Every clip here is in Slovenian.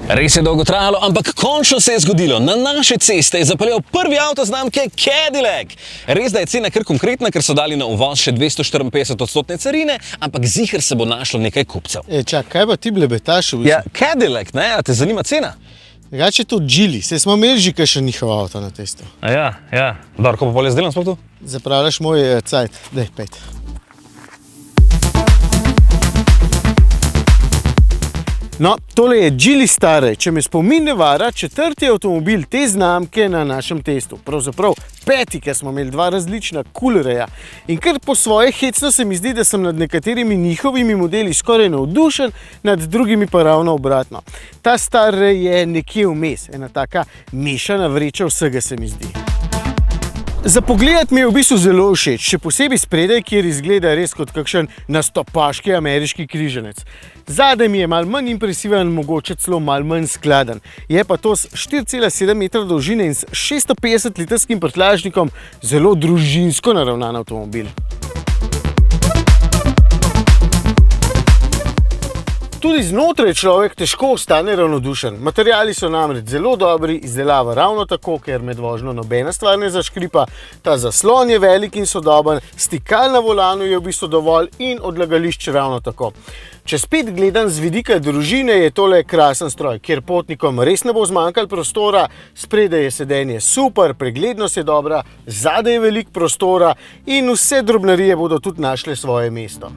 Res je dolgo trajalo, ampak končno se je zgodilo. Na naše ceste je zapeljal prvi avto znamke Cadillac. Res da je cena kar konkretna, ker so dali na uvoz še 254% carine, ampak ziher se bo našlo nekaj kupcev. Čak, kaj pa ti blebetaš v bistvu? Ja, Cadillac, ne? A te zanima cena? Drugače je to Geely, saj smo imeli že kakšen njihov avto na testu. Ja. Dobro, ko pa bolje zdelam sploh tu? Zapravljaš moj cajt, daj, pejt. No, tole je Geely Starray. Če me spomin ne vara, četrti avtomobil te znamke na našem testu. Pravzaprav peti, ker smo imeli dva različna Coolraya. In kar po svoje hecno se mi zdi, da sem nad nekaterimi njihovimi modeli skoraj navdušen, nad drugimi pa ravno obratno. Ta Starray je nekje vmes, ena taka mešana vreča vsega se mi zdi. Za pogled mi je v bistvu zelo všeč, še posebej spredaj, kjer izgleda res kot kakšen nastopaški ameriški križanec. Zadaj mi je malo manj impresiven, mogoče celo malo manj skladen. Je pa to s 4,7 metra dolžine in s 650 litrskim prtljažnikom zelo družinsko naravnan avtomobil. Tudi znotraj človek težko ostane ravnodušen. Materiali so namreč zelo dobri, izdelava ravno tako, ker med vožnjo nobena stvar ne zaškripa, ta zaslon je velik in sodoben, stikal na volanu je v bistvu dovolj in odlagališče ravno tako. Če spet gledam z vidika družine, je tole krasen stroj, kjer potnikom res ne bo zmanjkalo prostora, spredaj je sedenje super, preglednost je dobra, zadaj je veliko prostora in vse drobnarije bodo tudi našle svoje mesto.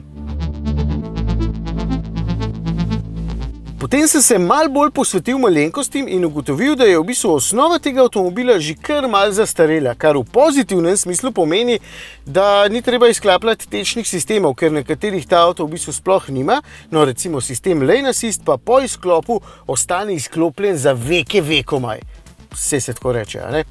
Potem sem se malo bolj posvetil malenkostim in ugotovil, da je v bistvu osnova tega avtomobila že kar malo zastarela, kar v pozitivnem smislu pomeni, da ni treba izklapljati tečnih sistemov, ker nekaterih ta avto v bistvu sploh nima, no recimo sistem Lane Assist pa po izklopu ostane izklopljen za vekomaj. Vse se tako reče, a ne?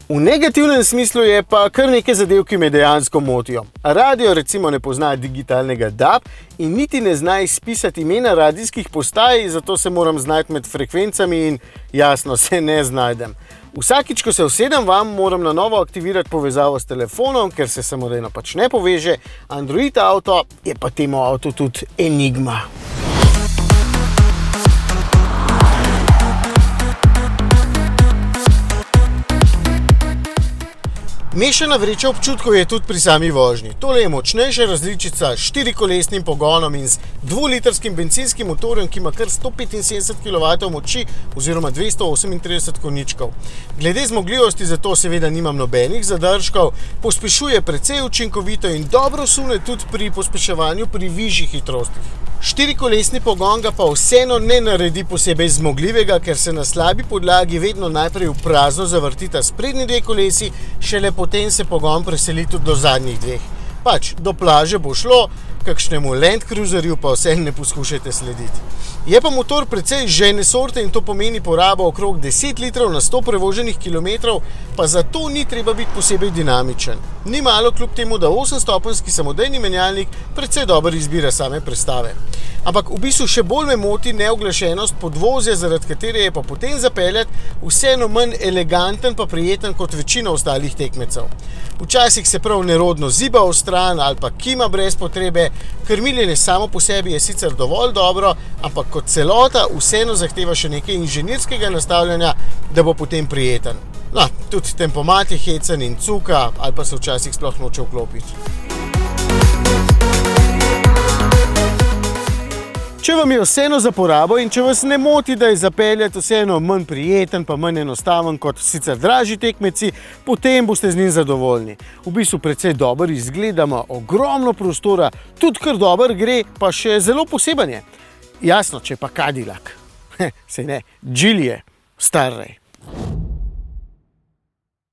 V negativnem smislu je pa kar nekaj zadev, ki me dejansko motijo. Radio recimo ne pozna digitalnega DAB in niti ne zna izpisati imena radijskih postaj, zato se moram znajti med frekvencami in jasno se ne znajdem. Vsakič, ko se usedem vam, moram na novo aktivirati povezavo s telefonom, ker se samodejno pač ne poveže. Android avto je pa temu avto tudi enigma. Mešana vreča občutkov je tudi pri sami vožnji. Tole je močnejša različica s 4-kolesnim pogonom in z 2-litrskim bencinskim motorjem, ki ima kar 175 kW moči oziroma 238 konjičkov. Glede zmogljivosti zato seveda nimam nobenih zadržkov, pospešuje precej učinkovito in dobro sune tudi pri pospeševanju pri višjih hitrostih. 4-kolesni pogon ga pa vseeno ne naredi posebej zmogljivega, ker se na slabi podlagi vedno najprej v prazno zavrtita sprednji dve kolesi, šele potem se pogon preseli tudi do zadnjih dveh. Pač, do plaže bo šlo, kakšnemu Land Cruiserju pa vseeno ne poskušajte slediti. Je pa motor precej žejne sorte in to pomeni porabo okrog 10 litrov na 100 prevoženih kilometrov, pa zato ni treba biti posebej dinamičen. Ni malo kljub temu, da 8-stopenjski samodejni menjalnik precej dobro izbira same prestave. Ampak v bistvu še bolj me moti neuglašenost podvozja, zaradi katere je pa potem zapeljati vseeno manj eleganten pa prijeten kot večina ostalih tekmecev. Včasih se prav nerodno ziba v stran ali pa kima brez potrebe, krmiljenje samo po sebi je sicer dovolj dobro, ampak kot celota vseeno zahteva še nekaj inženirskega nastavljanja, da bo potem prijeten. No, tudi tempomat je hecen in cuka, ali pa se včasih sploh noče vklopiti. Če vam je vseeno za porabo in če vas ne moti, da je zapeljati vseeno manj prijeten pa manj enostaven kot sicer dražji tekmeci, potem boste z njim zadovoljni. V bistvu precej dober izgledamo, ogromno prostora, tudi kar dober gre, pa še zelo poseben je. Jasno, če pa Cadillac. Sej ne, Geely je, Starray.